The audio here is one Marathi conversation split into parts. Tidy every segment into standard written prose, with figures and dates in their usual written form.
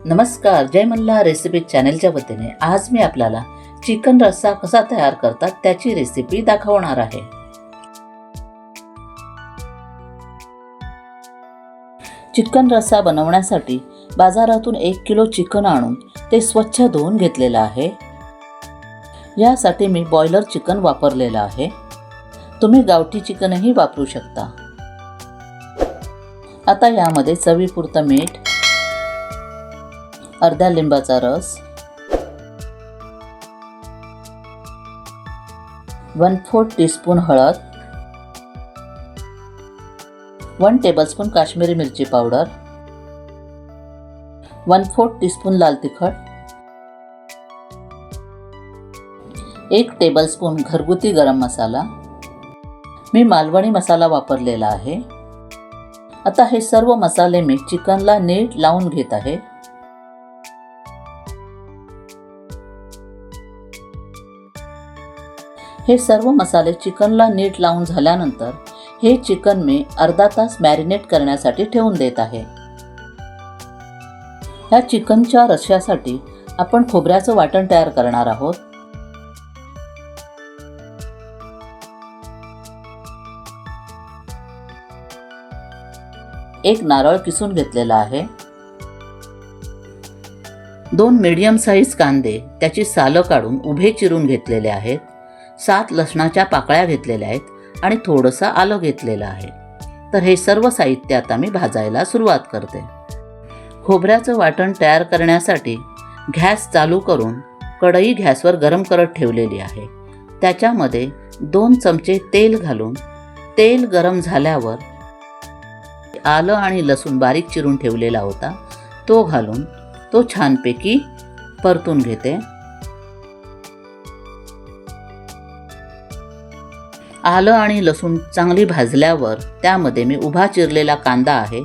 नमस्कार, जय मल्हार रेसिपी चॅनलच्या वतीने आज मी आपल्याला चिकन रस्सा कसा तयार करतात त्याची रेसिपी दाखवणार आहे। चिकन रस्सा बनवण्यासाठी बाजारातून 1 किलो चिकन आणून ते स्वच्छ धुवून घेतलेलं आहे। यासाठी मी बॉयलर चिकन वापरलेलं आहे। तुम्ही गावठी चिकनही वापरू शकता। आता यामध्ये चवीपुरतं मीठ, अर्धा लिंबाचा रस, 1/4 टीस्पून हळद, 1 टेबलस्पून काश्मीरी मिरची पावडर, 1/4 टीस्पून लाल तिखट, 1 टेबलस्पून घरगुती गरम मसाला। मी मालवणी मसाला वापरलेला आहे। आता हे सर्व मसाले मी चिकनला नीट लावून घेत आहे। हे सर्व मसाले चिकनला नीट लावून झाल्यानंतर हे चिकन मी अर्धा तास मॅरिनेट करण्यासाठी ठेवून देत आहे। या चिकनच्या रश्श्यासाठी आपण खोबऱ्याचं वाटण तयार करणार आहोत। एक नारळ किसून घेतलेला आहे, 2 मीडियम साईज कांदे त्याची सालं काढून उभे चिरून घेतलेले आहेत, 7 लसणाच्या पाकळ्या घेतलेल्या आहेत आणि थोडंसं आलं घेतलेलं आहे। तर हे सर्व साहित्य आता मी भाजायला सुरुवात करते। खोबऱ्याचं वाटण तयार करण्यासाठी गॅस चालू करून कढई गॅसवर गरम करत ठेवलेली आहे। त्याच्यामध्ये 2 चमचे तेल घालून तेल गरम झाल्यावर आलं आणि लसूण बारीक चिरून ठेवलेला होता तो घालून तो छानपैकी परतून घेते। आलं आणि लसूण चांगली भाजल्यावर त्यामध्ये मी उभा चिरलेला कांदा आहे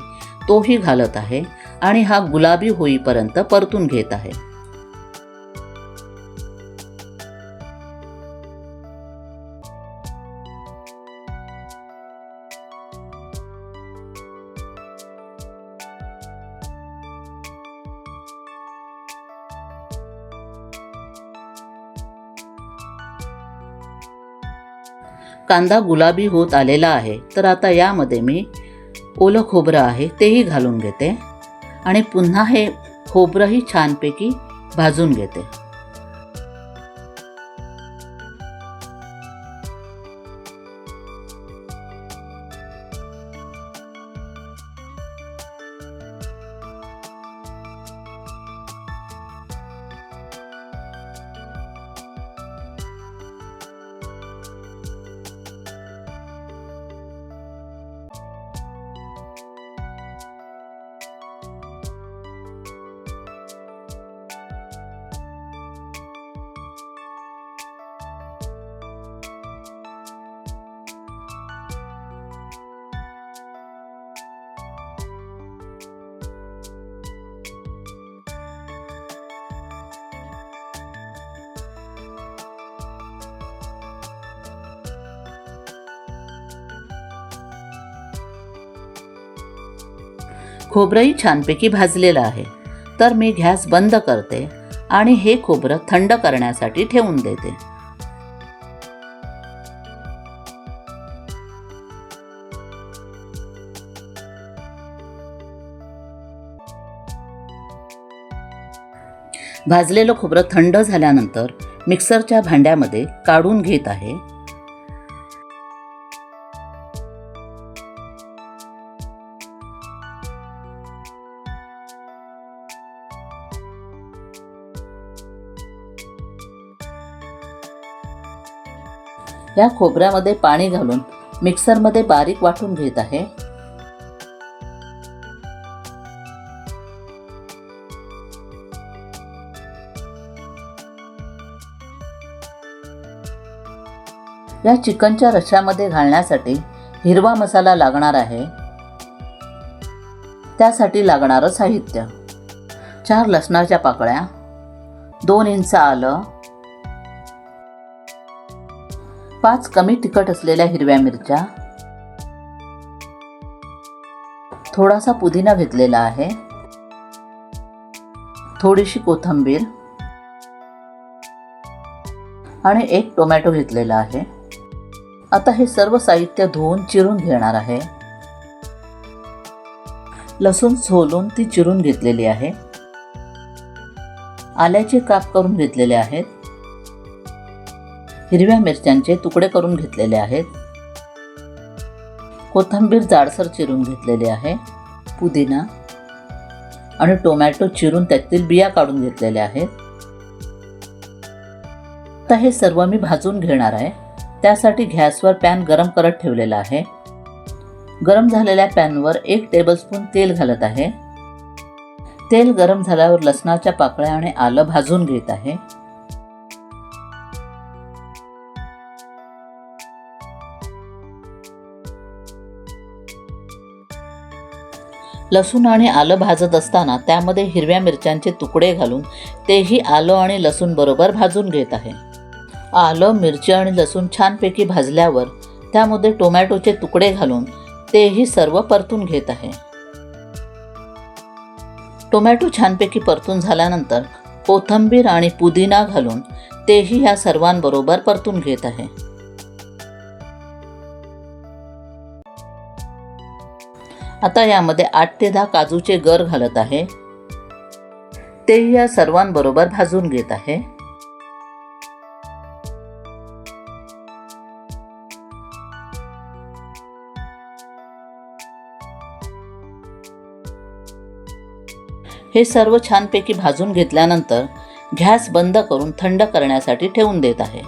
तोही घालत आहे आणि हा गुलाबी होईपर्यंत परतून घेत आहे। कांदा गुलाबी होत आलेला आहे तर आता यामध्ये मी ओलं खोबरं आहे तेही घालून घेते आणि पुन्हा हे खोबरंही छानपैकी भाजून घेते। खोबरंही छानपैकी भाजलेलं आहे तर मी गॅस बंद करते आणि हे खोबरं थंड करण्यासाठी ठेवून देते। भाजलेलं खोबरं थंड झाल्यानंतर मिक्सरच्या भांड्यामध्ये काढून घेत आहे। या खोबऱ्यामध्ये पाणी घालून मिक्सरमध्ये बारीक वाटून घेत आहे। या चिकनच्या रश्श्यामध्ये घालण्यासाठी हिरवा मसाला लागणार आहे। त्यासाठी लागणारं साहित्य 4 लसणाच्या पाकळ्या, 2 इंच आलं, 5 कमी तिखट असलेल्या हिरव्या मिरच्या, थोडासा पुदिना घेतलेला आहे, थोडीशी कोथिंबीर आणि एक टोमॅटो घेतलेला आहे. आता हे सर्व साहित्य धुवून चिरून घेणार आहे. लसूण सोलून ती चिरून घेतलेली आहे. आल्याचे काप करून घेतलेले आहेत. हिरव्या मिरच्यांचे तुकडे करून घेतलेले आहेत. कोथिंबीर जाडसर चिरून घेतलेली आहे. पुदिना आणि टोमॅटो चिरून त्यातील बिया काढून घेतलेल्या आहेत. आता हे सर्व मी भाजून घेणार आहे. त्यासाठी गॅसवर पॅन गरम करत ठेवलेला आहे. गरम झालेल्या पॅनवर 1 टेबलस्पून तेल घालत आहे. तेल गरम झाल्यावर लसणाच्या पाकळ्या आणि आलं भाजून घेत आहे. लसूण आणि आलं भाजत असताना त्यामध्ये हिरव्या मिरच्यांचे तुकडे घालून तेही आलं आणि लसूण बरोबर भाजून घेत आहे. आलं, मिरची आणि लसूण छानपैकी भाजल्यावर त्यामध्ये टोमॅटोचे तुकडे घालून तेही सर्व परतून घेत आहे. टोमॅटो छानपैकी परतून झाल्यानंतर कोथिंबीर आणि पुदिना घालून तेही या सर्वांबरोबर परतून घेत आहे. आता यामध्ये 8 ते 10 काजूचे गर घालत आहे. तेही या सर्वांबरोबर भाजून घेत आहे. हे सर्व छानपैकी भाजून घेतल्यानंतर गॅस बंद करून थंड करण्यासाठी ठेवून देत आहे.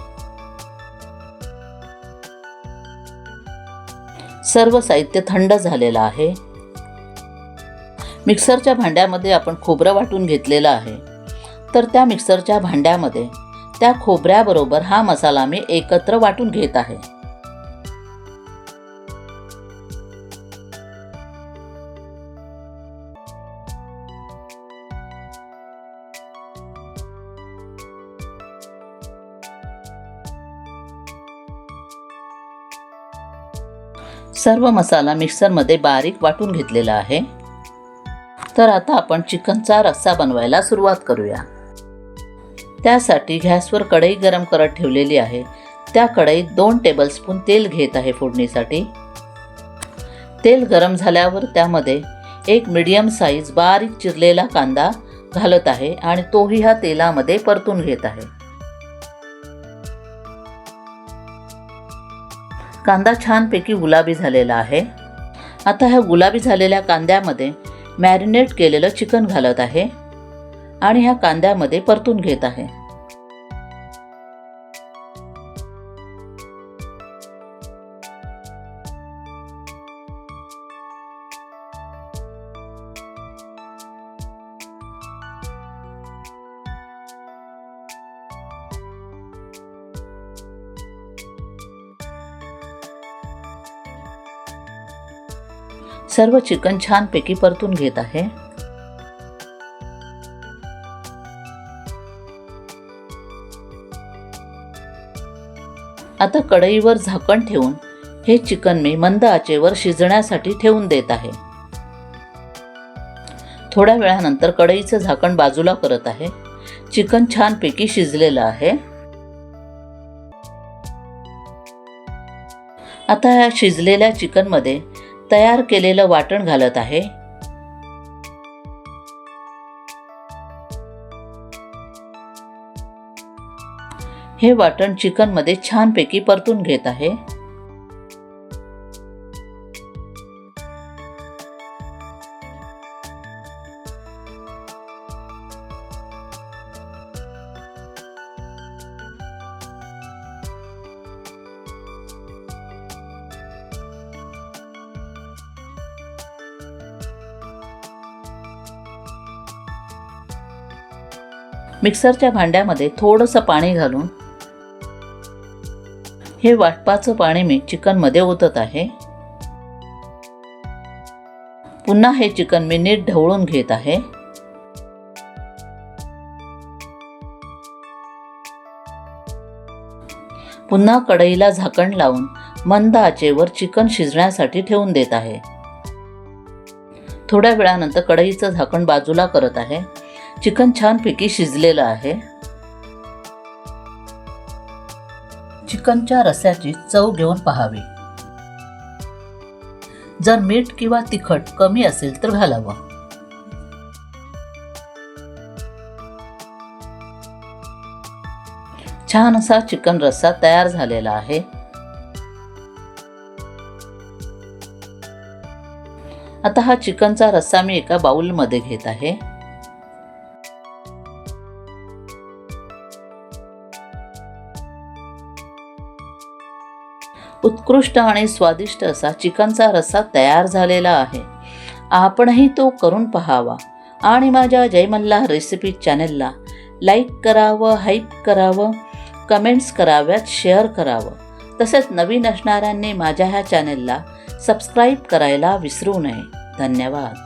सर्व साहित्य थंड झालेलं आहे. मिक्सरच्या भांड्यामध्ये आपण खोबरं वाटून घेतलेलं आहे. तर त्या मिक्सरच्या भांड्यामध्ये त्या खोबऱ्याबरोबर हा मसाला मी एकत्र वाटून घेत आहे. सर्व मसाला मिक्सरमध्ये बारीक वाटून घेतलेला आहे. तर आता आपण चिकनचा रस्सा बनवायला सुरुवात करूया. त्यासाठी गॅसवर कढई गरम करत ठेवलेली आहे. त्या कढईत 2 टेबलस्पून तेल घेत आहे फोडणीसाठी. तेल गरम झाल्यावर त्यामध्ये एक मीडियम साईज बारीक चिरलेला कांदा घालत आहे आणि तोही ह्या तेलामध्ये परतून घेत आहे. कांदा छानपैकी गुलाबी झालेला आहे. आता ह्या गुलाबी झालेल्या कांद्यामध्ये मॅरिनेट केलेलं चिकन घालत आहे आणि ह्या कांद्यामध्ये परतून घेत आहे. सर्व चिकन छानपैकी परतून घेत आहे. आता कढईवर झाकण ठेवून हे चिकन मी मंद आचेवर शिजण्यासाठी ठेवून देत आहे. थोड्या वेळानंतर कढईचं झाकण बाजूला करत आहे. चिकन छानपैकी शिजलेलं आहे. आता या शिजलेल्या चिकनमध्ये तयार केलेलं वाटण घालत आहे. हे वाटण चिकनमध्ये छानपैकी परतून घेत आहे. मिक्सरच्या भांड्यामध्ये थोडंसं पाणी घालून हे वाटपाचं पाणी मी चिकनमध्ये ओतत आहे. पुन्हा हे चिकन मी नीट ढवळून घेत आहे. पुन्हा कढईला झाकण लावून मंद आचेवर चिकन शिजण्यासाठी ठेवून देत आहे. थोड्या वेळानंतर कढईचं झाकण बाजूला करत आहे. चिकन छानपैकी शिजलेलं आहे. चिकनच्या रस्स्याची चव घेऊन पाहावी. जर मीठ किंवा तिखट कमी असेल तर घालावं. छान असा चिकन रस्सा तयार झालेला आहे. आता हा चिकनचा रस्सा मी एका बाउलमध्ये घेत आहे. उत्कृष्ट आणि स्वादिष्ट असा चिकनचा रस्सा तयार झालेला आहे. आपणही तो करून पहावा आणि माझ्या जय मल्हार रेसिपी चॅनलला लाईक करावं, हाईप करावं, कमेंट्स कराव्यात, शेअर करावं. तसेच नवीन असणाऱ्यांनी माझ्या ह्या चॅनलला सबस्क्राईब करायला विसरू नये. धन्यवाद.